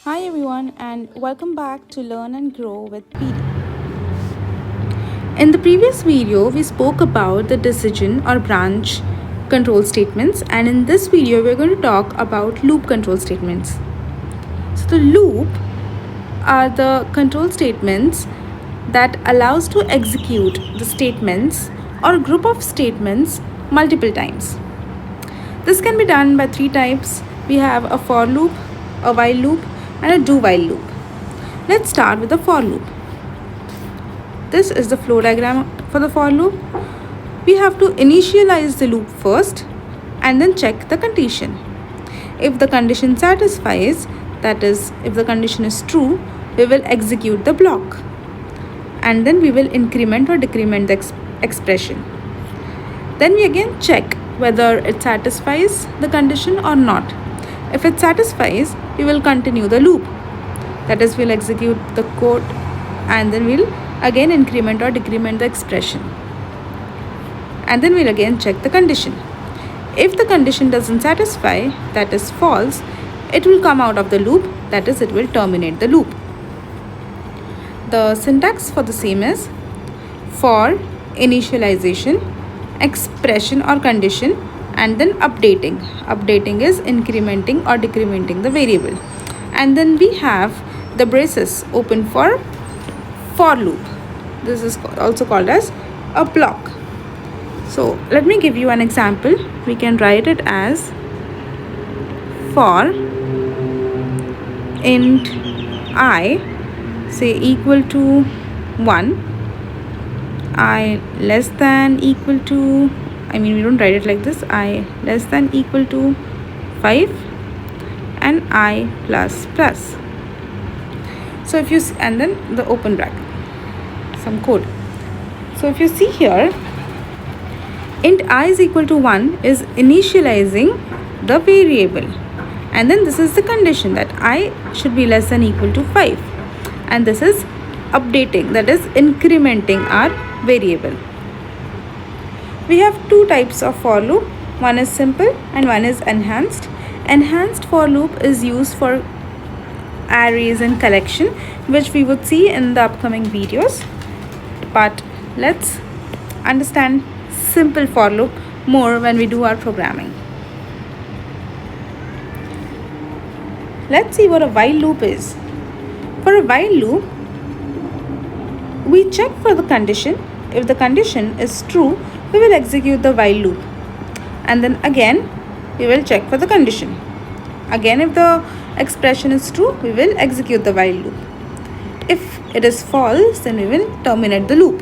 Hi everyone and welcome back to Learn and Grow with PD. In the previous video, we spoke about the decision or branch control statements, and in this video, we're going to talk about loop control statements. So the loop are the control statements that allows to execute the statements or group of statements multiple times. This can be done by three types. We have a for loop, a while loop, and a do while loop. Let's start with the for loop. This is the flow diagram for the for loop. We have to initialize the loop first and then check the condition. If the condition satisfies, that is, if the condition is true, we will execute the block and then we will increment or decrement the expression. Then we again check whether it satisfies the condition or not. If it satisfies, we will continue the loop. That is, we'll execute the code and then we'll again increment or decrement the expression. And then we'll again check the condition. If the condition doesn't satisfy, that is false, it will come out of the loop, that is, it will terminate the loop. The syntax for the same is for initialization, expression or condition, and then updating. Updating is incrementing or decrementing the variable. And then we have the braces open for loop. This is also called as a block. So let me give you an example. We can write it as for int I, say equal to 1, I less than equal to, we don't write it like this, I less than equal to 5 and I plus plus. So if you, and then the open bracket, some code. So if you see here, int I is equal to 1 is initializing the variable, and then this is the condition that I should be less than equal to 5, and this is updating, that is incrementing our variable. We have two types of for loop. One is simple and one is enhanced. Enhanced for loop is used for arrays and collection, which we would see in the upcoming videos. But let's understand simple for loop more when we do our programming. Let's see what a while loop is. For a while loop, we check for the condition. If the condition is true, we will execute the while loop. And then again, we will check for the condition. Again, if the expression is true, we will execute the while loop. If it is false, then we will terminate the loop.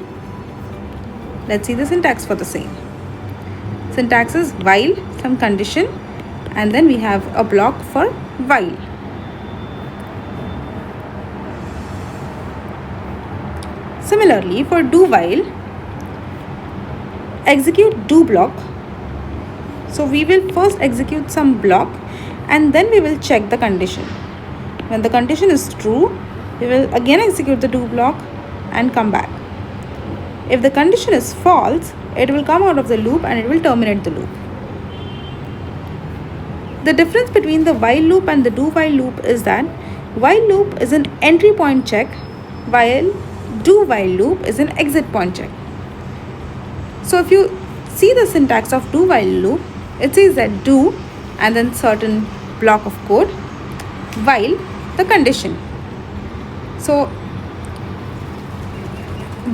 Let's see the syntax for the same. Syntax is while, some condition, and then we have a block for while. Similarly, for do while, execute do block. So we will first execute some block and then we will check the condition. When the condition is true, we will again execute the do block and come back. If the condition is false, it will come out of the loop and it will terminate the loop. The difference between the while loop and the do while loop is that while loop is an entry point check, while do while loop is an exit point check. So if you see the syntax of do while loop, it says that do and then certain block of code while the condition. So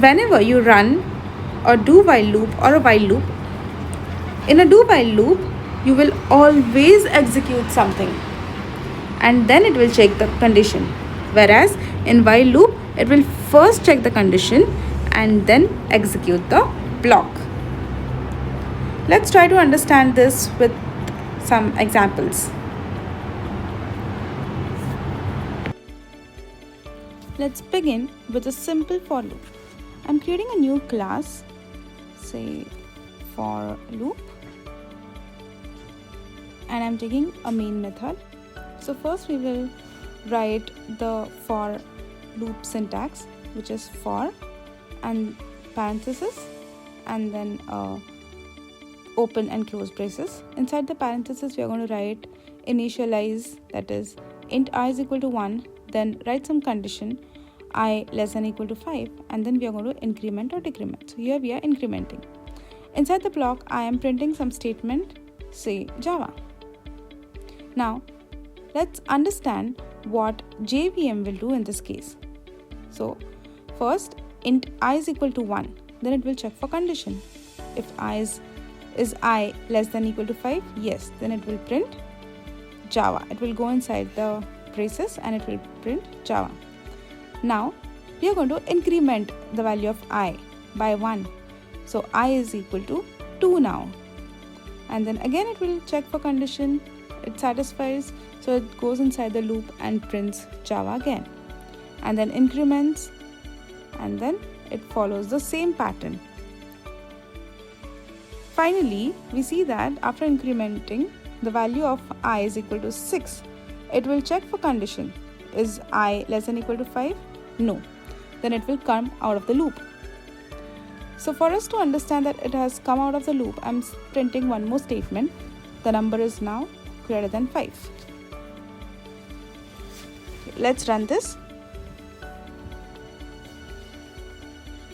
whenever you run a do while loop or a while loop, in a do while loop, you will always execute something and then it will check the condition. Whereas in while loop, it will first check the condition and then execute the block. Let's try to understand this with some examples. Let's begin with a simple for loop. I'm creating a new class, say for loop, and I'm taking a main method. So first we will write the for loop syntax, which is for and parenthesis and then open and close braces. Inside the parenthesis, we are going to write initialize, that is int I is equal to 1, then write some condition I less than equal to 5, and then we are going to increment or decrement. So here we are incrementing. Inside the block, I am printing some statement, say Java. Now, let's understand what JVM will do in this case. So, first, int I is equal to 1, then it will check for condition. If is I less than equal to 5, yes, then it will print Java. It will go inside the braces and it will print Java. Now, we are going to increment the value of I by 1. So, I is equal to 2 now. And then again it will check for condition. It satisfies. So, it goes inside the loop and prints Java again. And then increments. And then it follows the same pattern. Finally, we see that after incrementing, the value of I is equal to 6. It will check for condition. Is I less than equal to 5? No. Then it will come out of the loop. So for us to understand that it has come out of the loop, I'm printing one more statement. The number is now greater than 5. Okay, let's run this.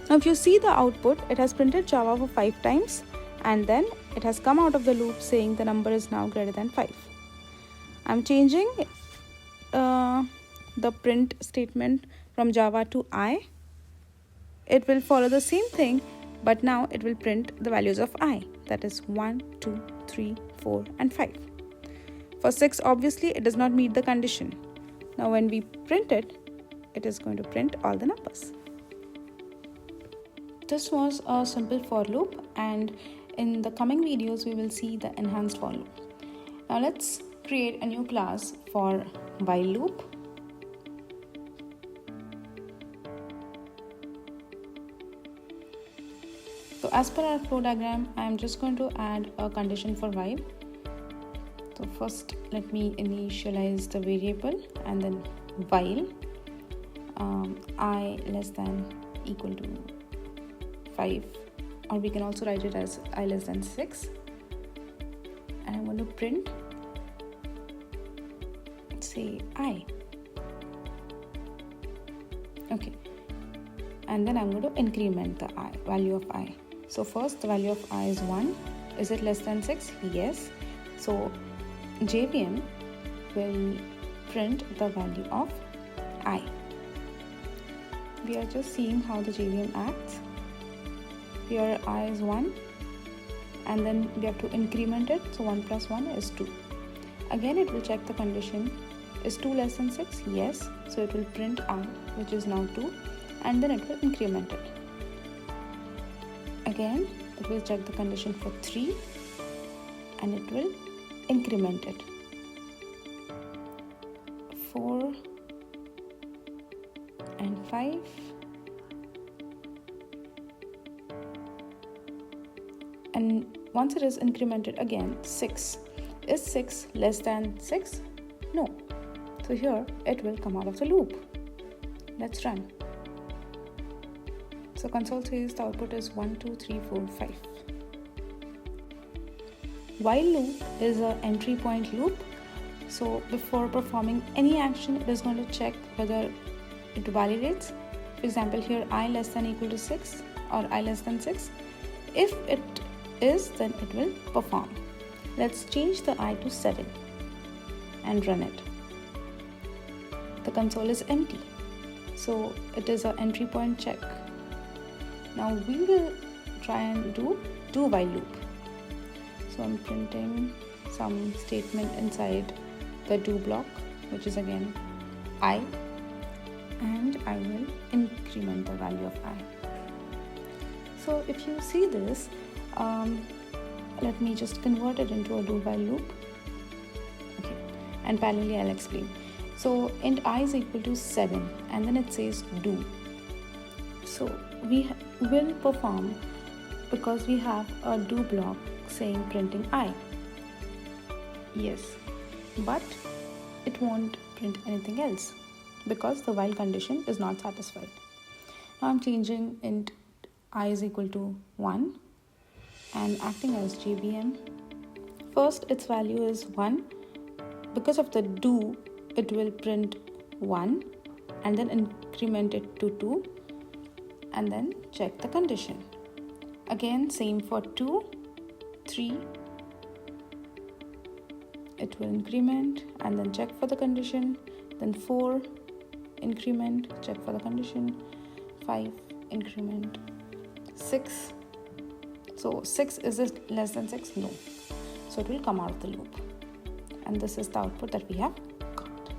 Now if you see the output, it has printed Java for 5 times and then it has come out of the loop saying the number is now greater than 5. I'm changing the print statement from Java to I. It will follow the same thing, but now it will print the values of I, that is 1, 2, 3, 4 and 5. For 6, obviously it does not meet the condition. Now when we print it, it is going to print all the numbers. This was a simple for loop, and in the coming videos we will see the enhanced for loop. Now let's create a new class for while loop. So as per our flow diagram, I am just going to add a condition for while. So first let me initialize the variable and then while I less than equal to 5, or we can also write it as I less than 6, and I'm going to print say I. Okay, and then I'm going to increment the I value of I. So first the value of I is 1. Is it less than 6? Yes. So JVM will print the value of I. We are just seeing how the JVM acts. Here I is 1 and then we have to increment it. So 1 plus 1 is 2. Again it will check the condition. Is 2 less than 6? Yes. So it will print I, which is now 2, and then it will increment it. Again it will check the condition for 3 and it will increment it. 4 and 5 and once it is incremented again, 6. Is 6 less than 6? No. So here it will come out of the loop. Let's run. So console says the output is 1, 2, 3, 4, 5. While loop is an entry point loop. So before performing any action, it is going to check whether it validates. For example, here I less than equal to 6 or I less than 6. If it is, then it will perform. Let's change the I to 7 and run it. The console is empty. So it is an entry point check. Now we will try and do while loop. So I'm printing some statement inside the do block, which is again I, and I will increment the value of I. So if you see this, let me just convert it into a do while loop. Okay, and parallelly I'll explain. So int I is equal to 7 and then it says do. So we will perform because we have a do block saying printing I. Yes, but it won't print anything else because the while condition is not satisfied. Now I'm changing int I is equal to 1 and acting as JVM. First its value is 1. Because of the do, it will print 1 and then increment it to 2 and then check the condition. Again, same for 2, 3, it will increment and then check for the condition, then 4, increment, check for the condition, 5, increment, 6. So 6, is it less than 6? No. So it will come out of the loop. And this is the output that we have got.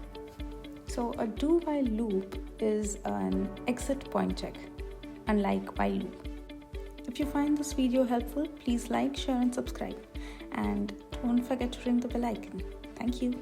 So a do while loop is an exit point check, unlike while loop. If you find this video helpful, please like, share and subscribe. And don't forget to ring the bell icon. Thank you.